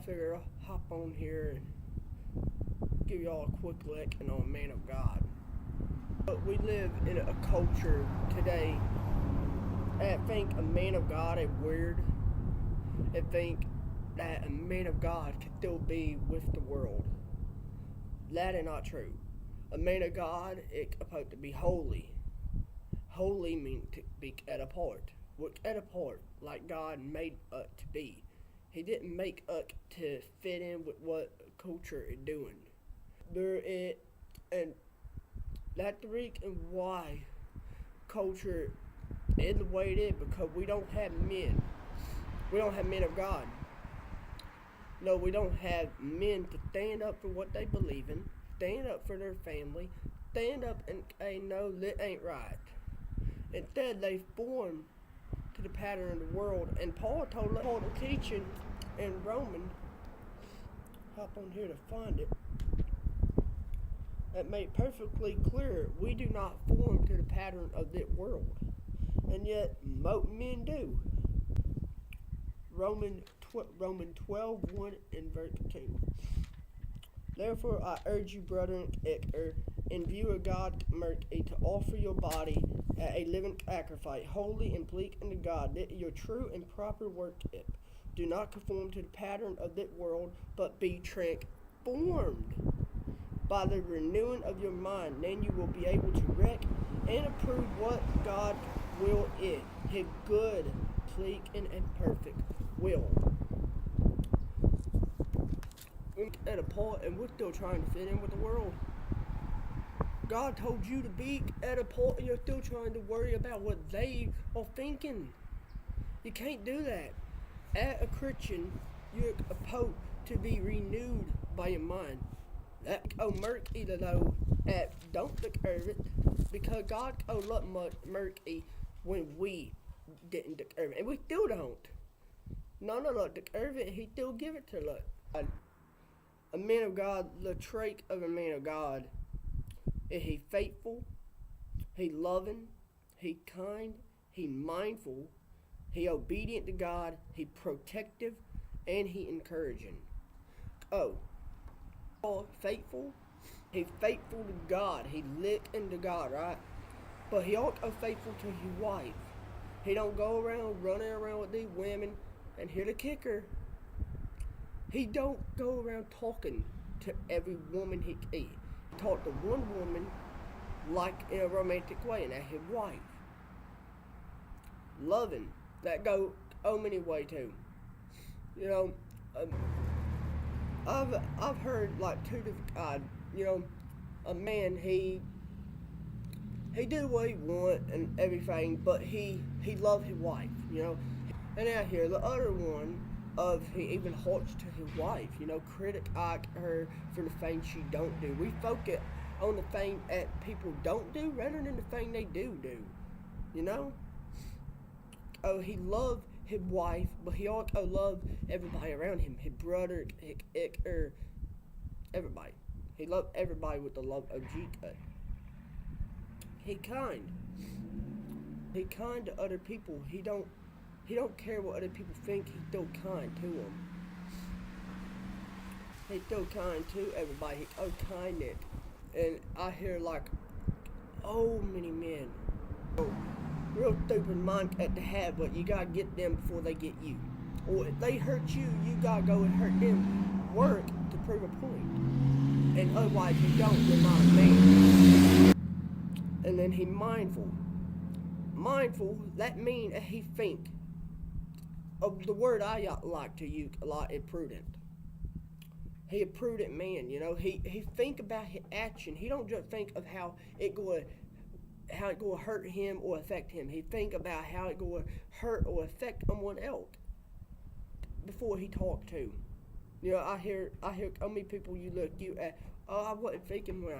figured I'll hop on here and give y'all a quick lesson on man of God. But we live in a culture today that think a man of God is weird and think that a man of God can still be with the world. That is not true. A man of God is supposed to be holy. Holy means to be set apart. We're set apart like God made us to be. He didn't make us to fit in with what culture is doing. And that's the reason why culture is the way it is, because we don't have men. We don't have men of God. No, we don't have men to stand up for what they believe in, stand up for their family, stand up and say, no, that ain't right. Instead, they form to the pattern of the world. And Paul told us, Paul the teaching in Romans, hop on here to find it, that made perfectly clear we do not form to the pattern of this world. And yet, most men do. Romans 12:1 and verse 2. Therefore, I urge you, brethren, in view of God's mercy, to offer your body as a living sacrifice, holy and pleasing unto God, that your true and proper worship. Do not conform to the pattern of this world, but be transformed by the renewing of your mind. Then you will be able to reck and approve what God's will is, His good, pleasing, and perfect will. We're at a point, and we're still trying to fit in with the world. God told you to be at a point, and you're still trying to worry about what they are thinking. You can't do that. As a Christian, you're supposed to be renewed by your mind. That mercy though, don't deserve it, because God owed up mercy when we didn't deserve it, and we still don't. None of us deserve it. He still give it to us. A man of God, the trait of a man of God is he faithful, he loving, he kind, he mindful, he obedient to God, he protective, and he encouraging. Faithful, he's faithful to God, he lives into God, right? But he also faithful to his wife. He don't go around running around with these women, and here the kicker, he don't go around talking to every woman he see. He talk to one woman like in a romantic way, and that's his wife. Loving, that go many way too. You know, I've heard like two different kinds. You know, a man he do what he want and everything, but he love his wife. You know, and out here the other one of he even harks to his wife. You know, criticize her for the things she don't do. We focus on the thing that people don't do rather than the thing they do. You know. He loved his wife, but he also loved everybody around him. His brother, everybody. He loved everybody with the love of Jesus. He kind. He kind to other people. He don't care what other people think. He's still kind to them. He's still kind to everybody. He's kindness. And I hear like, many men. Real stupid mindset to have, but you gotta get them before they get you. Or if they hurt you, you gotta go and hurt them. Work to prove a point. And otherwise you don't, you're not a man. And then he mindful. Mindful, that means that he think. The word I like to use a lot is prudent. He a prudent man, you know. He think about his action. He don't just think of how it going to hurt him or affect him. He think about how it going to hurt or affect someone else before he talk to. You know, I hear how many people you at. I wasn't thinking when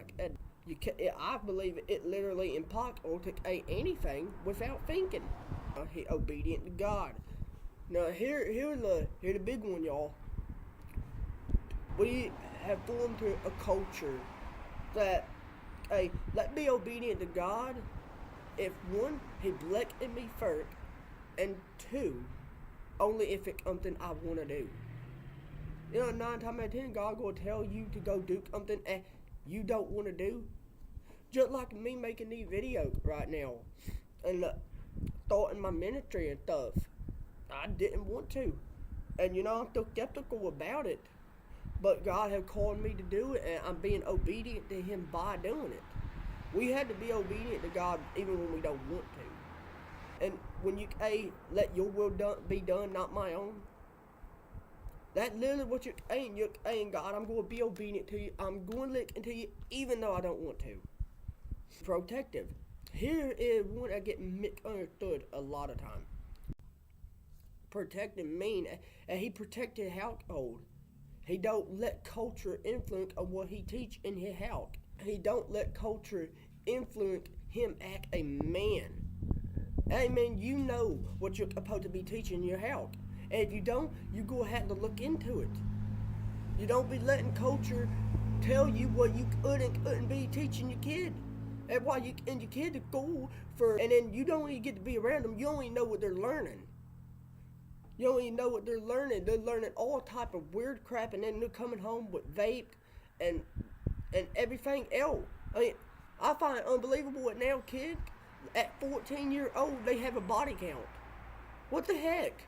I believe it literally impossible to say anything without thinking. He obedient to God. Now here the big one, y'all. We have formed a culture that, let's be obedient to God. If one, he blessed me first, and two, only if it's something I want to do. You know, 9 times out of 10, God will tell you to go do something that you don't want to do. Just like me making these videos right now and starting my ministry and stuff. I didn't want to. And you know, I'm still skeptical about it. But God has called me to do it, and I'm being obedient to Him by doing it. We had to be obedient to God even when we don't want to. And when you let your will be done, not my own. That's literally what you're saying. You're saying, God, I'm going to be obedient to you. I'm going to listen to you even though I don't want to. Protective. Here is one that get misunderstood a lot of time. Protective mean and he protected household. He don't let culture influence on what he teach in his house. He don't let culture influence him act a man. Amen. You know what you're supposed to be teaching in your house. And if you don't, you go have to look into it. You don't be letting culture tell you what you couldn't be teaching your kid. That's why you and your kid to school and then you don't even get to be around them. You don't even know what they're learning. You don't even know what they're learning. They're learning all type of weird crap, and then they're coming home with vape and everything else. I mean, I find it unbelievable that now kids at 14 years old, they have a body count. What the heck?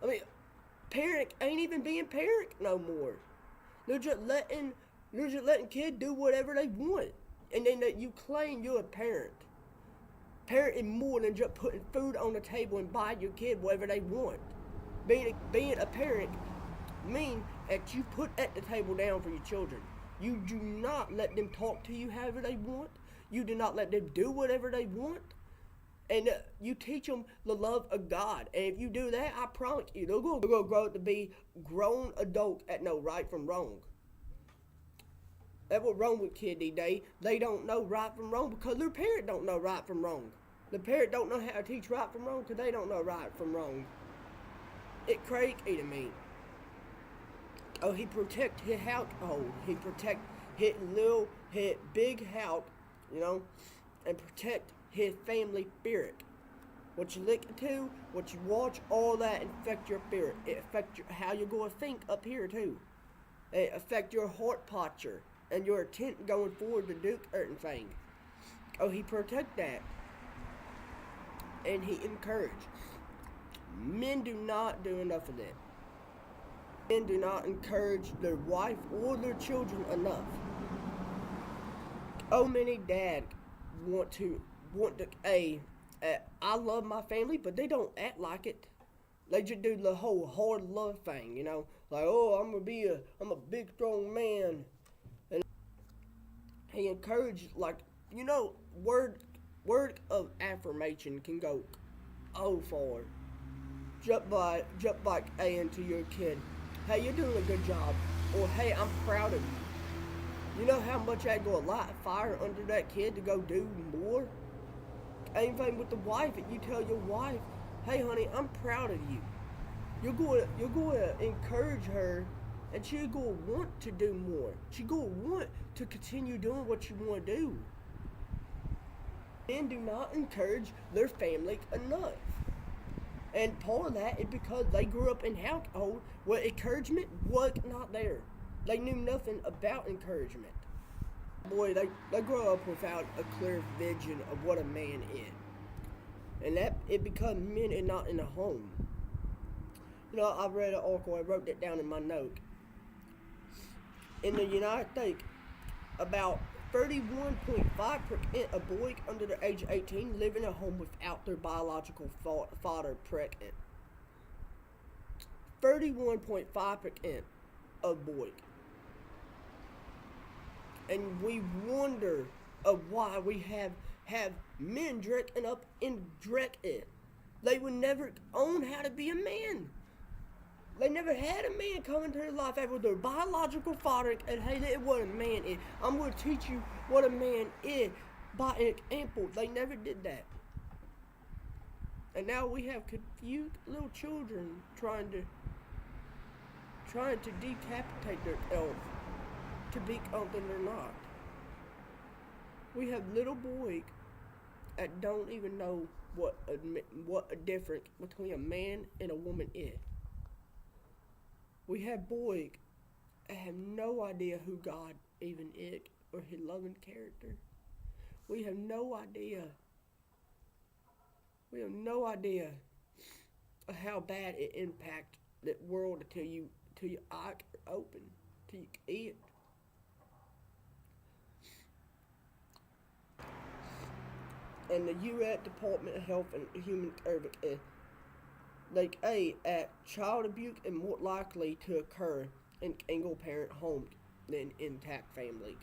I mean, parent ain't even being parent no more. They're just letting kids do whatever they want, and then you claim you're a parent. Parenting more than just putting food on the table and buying your kid whatever they want. Being a parent means that you put at the table down for your children. You do not let them talk to you however they want. You do not let them do whatever they want. And you teach them the love of God. And if you do that, I promise you, they're going to grow up to be grown adults that know right from wrong. That's what's wrong with kids these days. They don't know right from wrong because their parent don't know right from wrong. The parent don't know how to teach right from wrong because they don't know right from wrong. It crazy to me. Oh, he protect his household. He protect his big house, you know, and protect his family spirit. What you listen to, what you watch, all that affect your spirit. It affects how you're going to think up here too. It affect your heart posture and your intent going forward to do certain things. Oh, he protect that. And he encourage. Men do not do enough of that. Men do not encourage their wife or their children enough. Oh, many dads I love my family, but they don't act like it. They just do the whole hard love thing, you know, like, oh, I'm a big strong man. And he encouraged, like, you know, word of affirmation can go far. Jump by saying to your kid, hey, you're doing a good job, or hey, I'm proud of you. You know how much that go light fire under that kid to go do more? Same thing with the wife. If you tell your wife, hey honey, I'm proud of you. You're going to encourage her, and she's going to want to do more. She's going to want to continue doing what you want to do. Men do not encourage their family enough. And part of that is because they grew up in household where encouragement was not there. They knew nothing about encouragement. Boy, they grow up without a clear vision of what a man is. And that it because men are not in a home. You know, I read an article, I wrote that down in my note. In the United States, about 31.5% of boys under the age of 18 live in a home without their biological father present. 31.5% of boys. And we wonder of why we have men dressing up in dress. They would never own how to be a man. They never had a man come into their life after their biological father and hey, that's what a man is. I'm going to teach you what a man is by an example. They never did that. And now we have confused little children trying to decapitate themselves to be something they're not. We have little boys that don't even know what a difference between a man and a woman is. We have boys that have no idea who God even is or his loving character. We have no idea. We have no idea of how bad it impacts that world until your eyes are open, till you can eat. And the U.S. Department of Health and Human Services, like child abuse is more likely to occur in single-parent homes than intact families.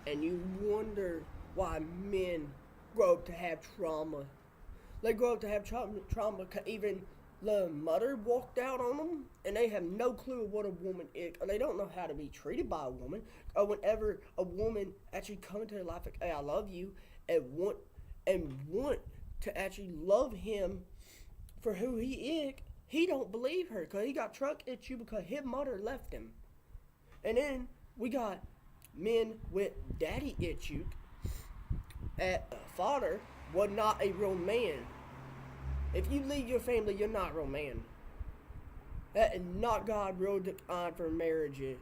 And you wonder why men grow up to have trauma. They grow up to have trauma because even the mother walked out on them, and they have no clue what a woman is, or they don't know how to be treated by a woman. Or whenever a woman actually comes into their life, like, hey, I love you, and want to actually love him for who he is, he don't believe her because he got truck at you because his mother left him. And then we got men with daddy issues. Father was not a real man. If you leave your family, you're not a real man. That is not God's real design for marriages.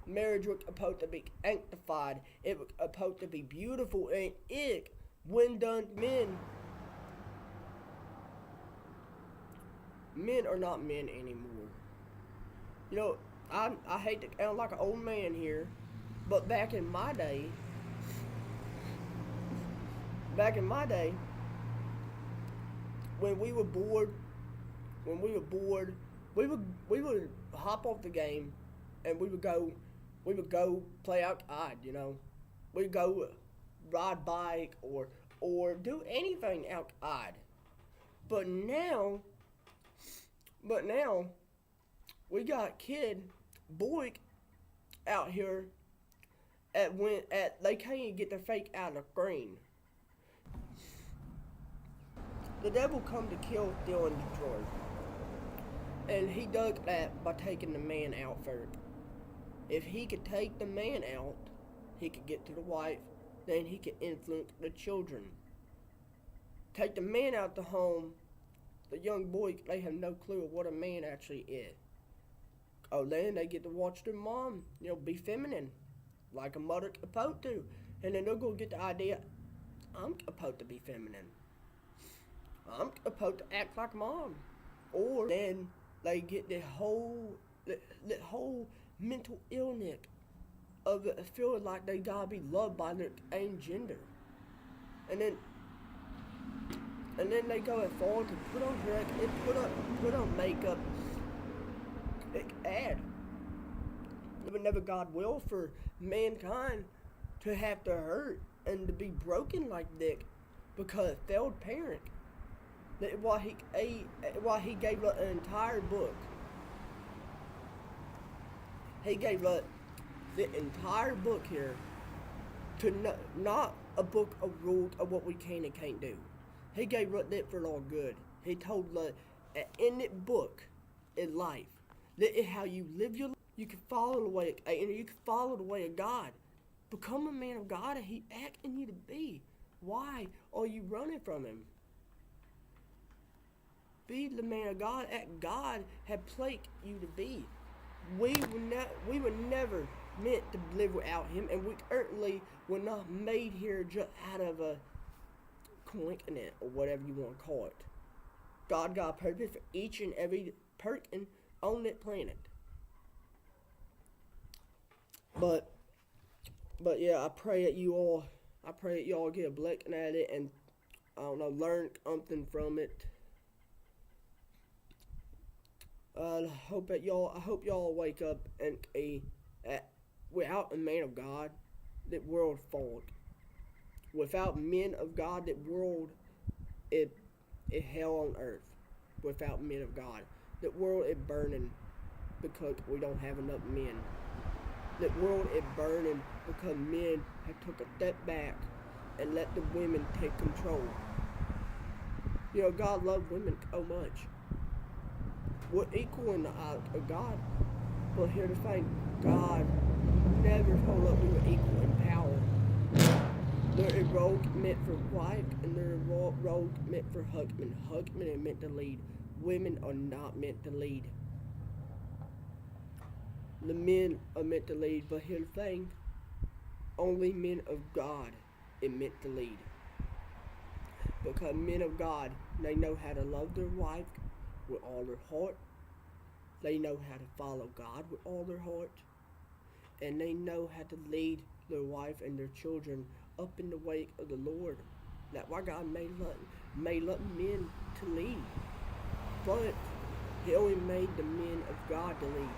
Marriage was supposed to be sanctified. It was supposed to be beautiful, and it, when done, men are not men anymore. You know, I hate to sound like an old man here, but back in my day, when we were bored, we would hop off the game, and we would go play outside. You know, we'd go ride bike or do anything outside. But now we got boys out here they can't even get their fake out of green. The devil come to kill, steal, and destroy. And he does that by taking the man out first. If he could take the man out, he could get to the wife, then he could influence the children. Take the man out the home, the young boys, they have no clue of what a man actually is. Oh, then they get to watch their mom, be feminine, like a mother's supposed to. And then they'll go get the idea, I'm supposed to be feminine. I'm supposed to act like mom. Or then they get the whole mental illness of feeling like they gotta be loved by their own gender. And then they go and fall to put on dress and put on makeup. It's bad. But never God will for mankind to have to hurt and to be broken like that because failed parent. Why he gave an entire book. He gave the entire book here to not a book of rules of what we can and can't do. He gave that for our good. He told in that book, in life, that is how you live your life. You can follow the way, and you can follow the way of God. Become a man of God, and He asking you to be. Why are you running from Him? Be the man of God that God had placed you to be. We were never meant to live without Him, and we certainly were not made here just out of a coincidence or whatever you want to call it. God got a purpose for each and every person on that planet. But yeah, I pray that you all get a blessing at it and learn something from it. I hope y'all wake up and without a man of God, that world falls. Without men of God, that world is hell on earth. Without men of God, that world is burning because we don't have enough men. That world is burning because men have took a step back and let the women take control. God loves women so much. We're equal in the eyes of God. But here's the thing, God never told us we were equal in power. They're a rogue meant for wife, and they're a rogue meant for husband. Husband are meant to lead. Women are not meant to lead. The men are meant to lead, but here's the thing: only men of God are meant to lead. Because men of God, they know how to love their wife with all their heart. They know how to follow God with all their heart. And they know how to lead their wife and their children up in the way of the Lord. That's why God made men to lead. But He only made the men of God to lead.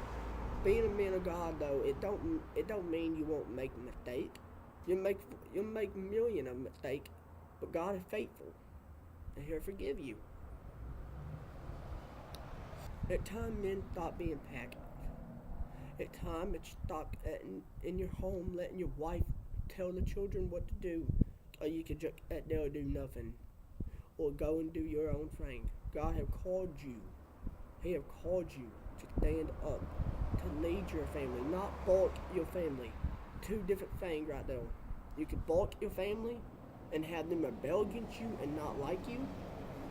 Being a man of God, though, it don't mean you won't make a mistake. You'll make a million of mistakes, but God is faithful, and He'll forgive you. At times, men stop being passive. At times, it's stop in your home letting your wife tell the children what to do, or you could just let them do nothing, or go and do your own thing. God have called you. He have called you to stand up, to lead your family, not bulk your family. Two different things right there. You could bulk your family and have them rebel against you and not like you,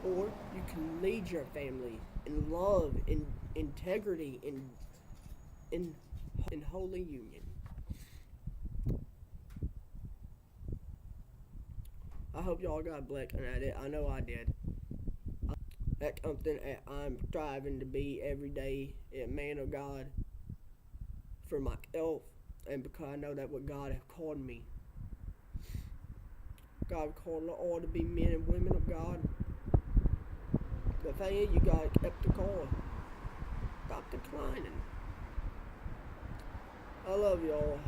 or you can lead your family in love, in integrity, in holy union. I hope y'all got blessed and I did. I know I did. That's something that I'm striving to be every day, a man of God, for myself, and because I know that what God has called me. God called us all to be men and women of God. The thing is, you gotta accept the call. Stop declining. I love y'all.